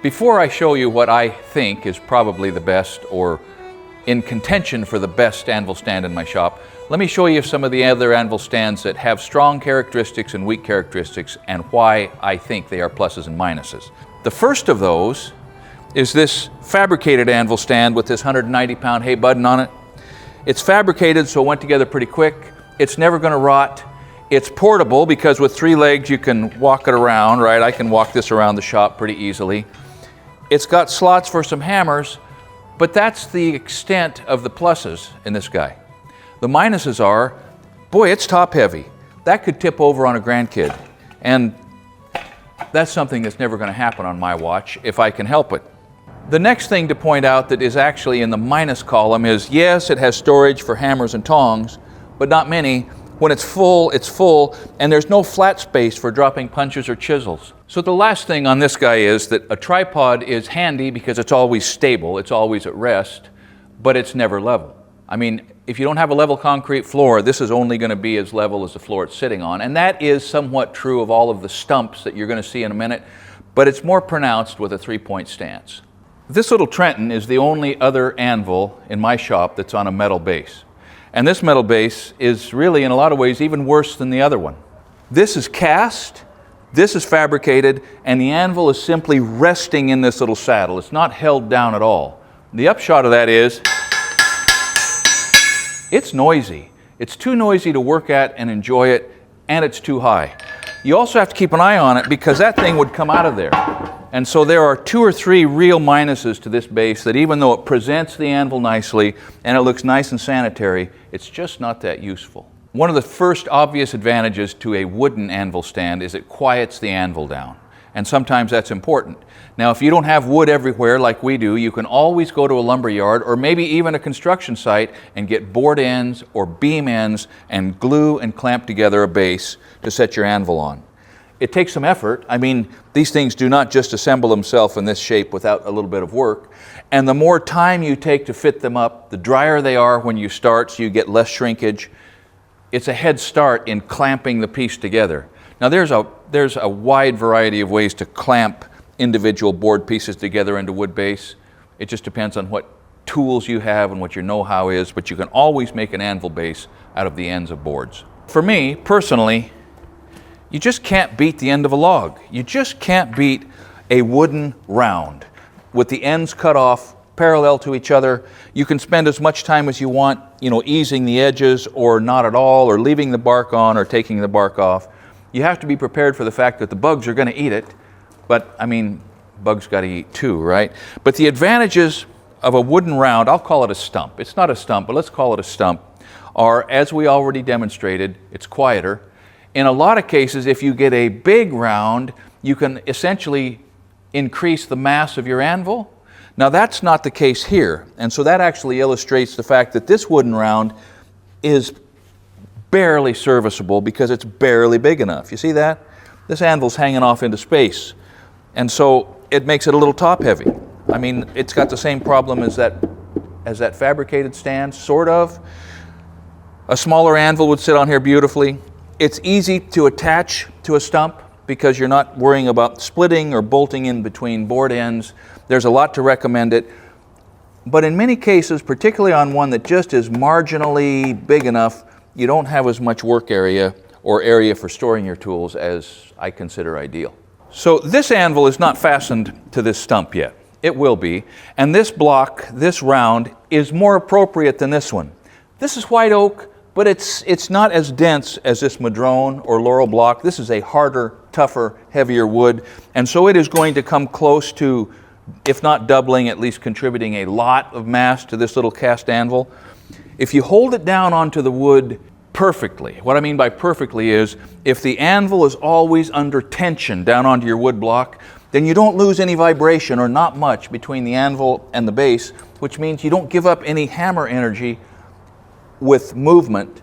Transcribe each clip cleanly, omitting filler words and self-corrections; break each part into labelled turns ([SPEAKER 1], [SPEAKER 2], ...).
[SPEAKER 1] Before I show you what I think is probably the best or in contention for the best anvil stand in my shop, let me show you some of the other anvil stands that have strong characteristics and weak characteristics and why I think they are pluses and minuses. The first of those is this Fabricated anvil stand with this 190-pound hay button on it. It's fabricated, so it went together pretty quick. It's never going to rot. It's portable because with 3 legs you can walk it around, right? I can walk this around the shop pretty easily. It's got slots for some hammers, but that's the extent of the pluses in this guy. The minuses are, boy, it's top heavy. That could tip over on a grandkid. And that's something that's never going to happen on my watch if I can help it. The next thing to point out that is actually in the minus column is, yes, it has storage for hammers and tongs, but not many. When it's full, and there's no flat space for dropping punches or chisels. So the last thing on this guy is that a tripod is handy because it's always stable, it's always at rest, but it's never level. I mean, if you don't have a level concrete floor, this is only going to be as level as the floor it's sitting on, and that is somewhat true of all of the stumps that you're going to see in a minute, but it's more pronounced with a 3-point stance. This little Trenton is the only other anvil in my shop that's on a metal base. And this metal base is really, in a lot of ways, even worse than the other one. This is cast, this is fabricated, and the anvil is simply resting in this little saddle. It's not held down at all. The upshot of that is, it's noisy. It's too noisy to work at and enjoy it, and it's too high. You also have to keep an eye on it because that thing would come out of there. And so there are 2 or 3 real minuses to this base that even though it presents the anvil nicely and it looks nice and sanitary, it's just not that useful. One of the first obvious advantages to a wooden anvil stand is it quiets the anvil down. And sometimes that's important. Now, if you don't have wood everywhere like we do, you can always go to a lumber yard or maybe even a construction site and get board ends or beam ends and glue and clamp together a base to set your anvil on. It takes some effort. I mean, these things do not just assemble themselves in this shape without a little bit of work. And the more time you take to fit them up, the drier they are when you start, so you get less shrinkage. It's a head start in clamping the piece together. Now there's a wide variety of ways to clamp individual board pieces together into wood base. It just depends on what tools you have and what your know-how is, but you can always make an anvil base out of the ends of boards. For me, personally, you just can't beat the end of a log. You just can't beat a wooden round with the ends cut off parallel to each other. You can spend as much time as you want, easing the edges or not at all, or leaving the bark on or taking the bark off. You have to be prepared for the fact that the bugs are going to eat it, but I mean, bugs got to eat too, right? But the advantages of a wooden round, I'll call it a stump. It's not a stump, but let's call it a stump, are, as we already demonstrated, it's quieter. In a lot of cases, if you get a big round, you can essentially increase the mass of your anvil. Now that's not the case here, and so that actually illustrates the fact that this wooden round is barely serviceable because it's barely big enough. You see that? This anvil's hanging off into space, and so it makes it a little top heavy. I mean, it's got the same problem as that fabricated stand, sort of. A smaller anvil would sit on here beautifully. It's easy to attach to a stump because you're not worrying about splitting or bolting in between board ends. There's a lot to recommend it. But in many cases, particularly on one that just is marginally big enough, you don't have as much work area or area for storing your tools as I consider ideal. So this anvil is not fastened to this stump yet. It will be. And this block, this round, is more appropriate than this one. This is white oak, but it's not as dense as this madrone or laurel block. This is a harder, tougher, heavier wood, and so it is going to come close to, if not doubling, at least contributing a lot of mass to this little cast anvil. If you hold it down onto the wood perfectly, what I mean by perfectly is, if the anvil is always under tension down onto your wood block, then you don't lose any vibration, or not much, between the anvil and the base, which means you don't give up any hammer energy with movement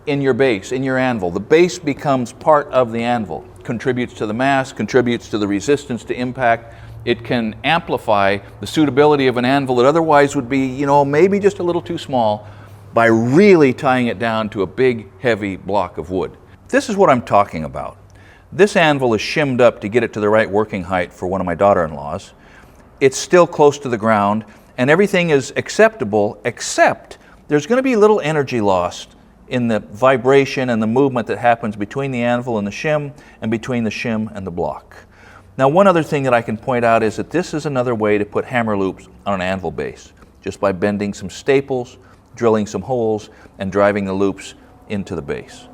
[SPEAKER 1] in your base, in your anvil. The base becomes part of the anvil, contributes to the mass, contributes to the resistance to impact. It can amplify the suitability of an anvil that otherwise would be, maybe just a little too small, by really tying it down to a big, heavy block of wood. This is what I'm talking about. This anvil is shimmed up to get it to the right working height for one of my daughter-in-laws. It's still close to the ground, and everything is acceptable, except there's going to be a little energy lost in the vibration and the movement that happens between the anvil and the shim, and between the shim and the block. Now, one other thing that I can point out is that this is another way to put hammer loops on an anvil base, just by bending some staples, drilling some holes, and driving the loops into the base.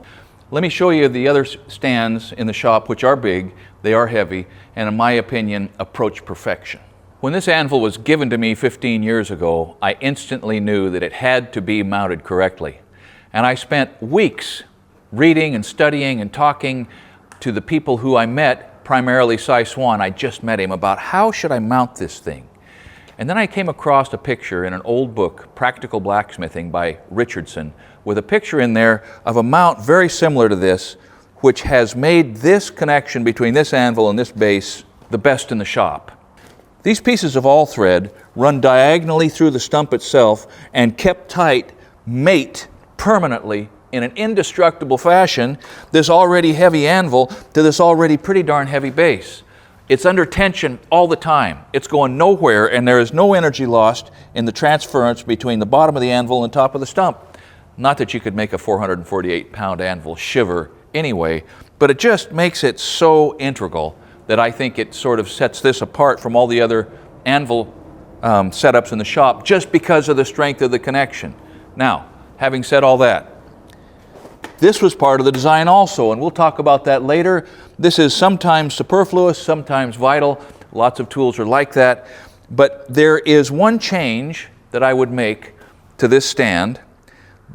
[SPEAKER 1] Let me show you the other stands in the shop, which are big, they are heavy, and in my opinion, approach perfection. When this anvil was given to me 15 years ago, I instantly knew that it had to be mounted correctly. And I spent weeks reading and studying and talking to the people who I met, primarily Cy Swan. I just met him, about how should I mount this thing. And then I came across a picture in an old book, Practical Blacksmithing by Richardson, with a picture in there of a mount very similar to this, which has made this connection between this anvil and this base the best in the shop. These pieces of all thread run diagonally through the stump itself and kept tight mate permanently in an indestructible fashion this already heavy anvil to this already pretty darn heavy base. It's under tension all the time. It's going nowhere, and there is no energy lost in the transference between the bottom of the anvil and the top of the stump. Not that you could make a 448-pound anvil shiver anyway, but it just makes it so integral that I think it sort of sets this apart from all the other anvil setups in the shop, just because of the strength of the connection. Now, having said all that, this was part of the design also, and we'll talk about that later. This is sometimes superfluous, sometimes vital. Lots of tools are like that. But there is one change that I would make to this stand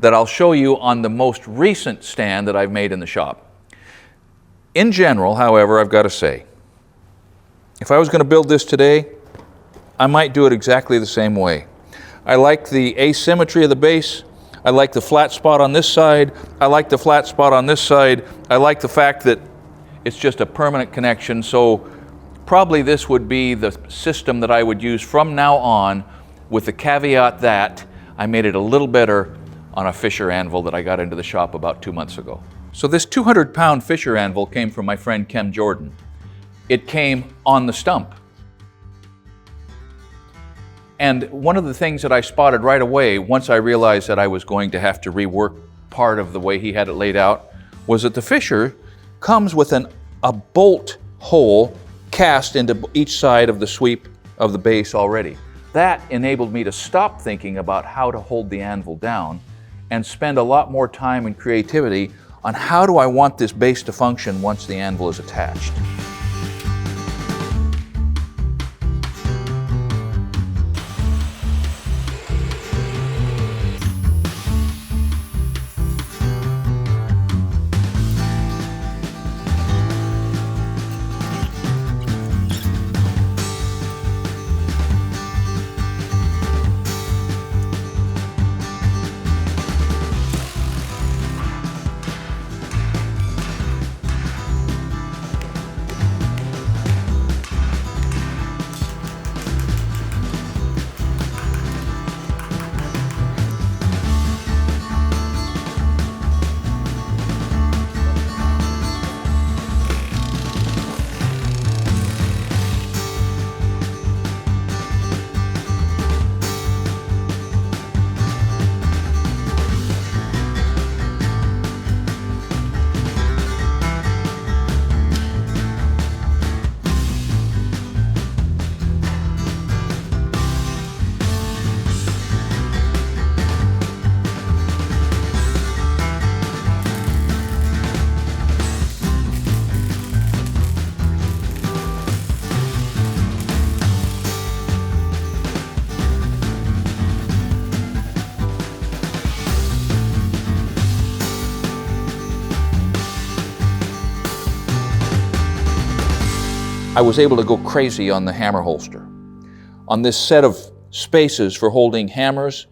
[SPEAKER 1] that I'll show you on the most recent stand that I've made in the shop. In general, however, I've got to say, if I was going to build this today, I might do it exactly the same way. I like the asymmetry of the base. I like the flat spot on this side. I like the flat spot on this side. I like the fact that it's just a permanent connection. So probably this would be the system that I would use from now on, with the caveat that I made it a little better on a Fisher anvil that I got into the shop about 2 months ago. So this 200-pound Fisher anvil came from my friend Ken Jordan. It came on the stump. And one of the things that I spotted right away, once I realized that I was going to have to rework part of the way he had it laid out, was that the Fisher comes with a bolt hole cast into each side of the sweep of the base already. That enabled me to stop thinking about how to hold the anvil down and spend a lot more time and creativity on how do I want this base to function once the anvil is attached. I was able to go crazy on the hammer holster. On this set of spaces for holding hammers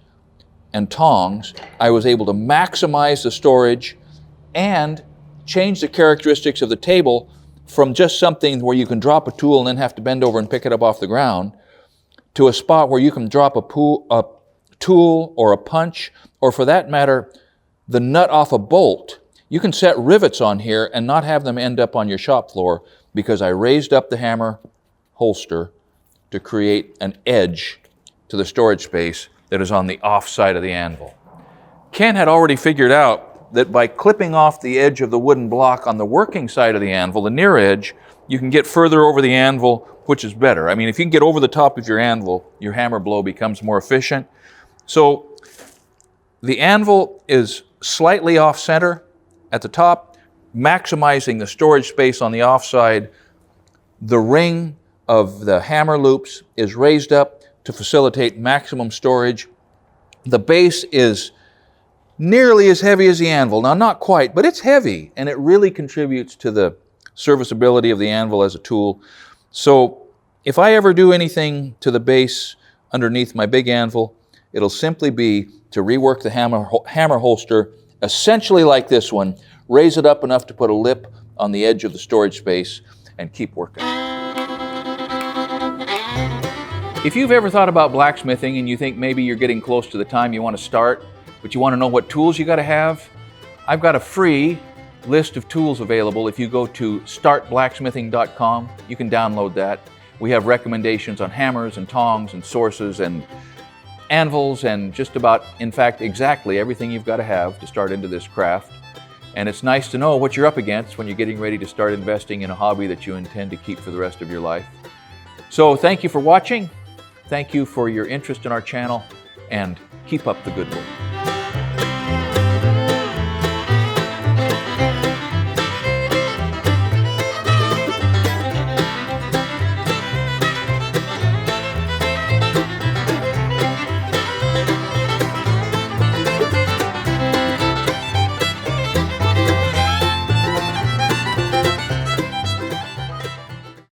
[SPEAKER 1] and tongs, I was able to maximize the storage and change the characteristics of the table from just something where you can drop a tool and then have to bend over and pick it up off the ground, to a spot where you can drop a tool or a punch, or for that matter, the nut off a bolt. You can set rivets on here and not have them end up on your shop floor because I raised up the hammer holster to create an edge to the storage space that is on the off side of the anvil. Ken had already figured out that by clipping off the edge of the wooden block on the working side of the anvil, the near edge, you can get further over the anvil, which is better. I mean, if you can get over the top of your anvil, your hammer blow becomes more efficient. So the anvil is slightly off center at the top, maximizing the storage space on the offside. The ring of the hammer loops is raised up to facilitate maximum storage. The base is nearly as heavy as the anvil. Now, not quite, but it's heavy, and it really contributes to the serviceability of the anvil as a tool. So if I ever do anything to the base underneath my big anvil, it'll simply be to rework the hammer holster, essentially like this one, raise it up enough to put a lip on the edge of the storage space, and keep working. If you've ever thought about blacksmithing and you think maybe you're getting close to the time you want to start, but you want to know what tools you got to have, I've got a free list of tools available. If you go to startblacksmithing.com, you can download that. We have recommendations on hammers and tongs and sources and anvils and just about, in fact, exactly everything you've got to have to start into this craft. And it's nice to know what you're up against when you're getting ready to start investing in a hobby that you intend to keep for the rest of your life. So thank you for watching. Thank you for your interest in our channel, and keep up the good work.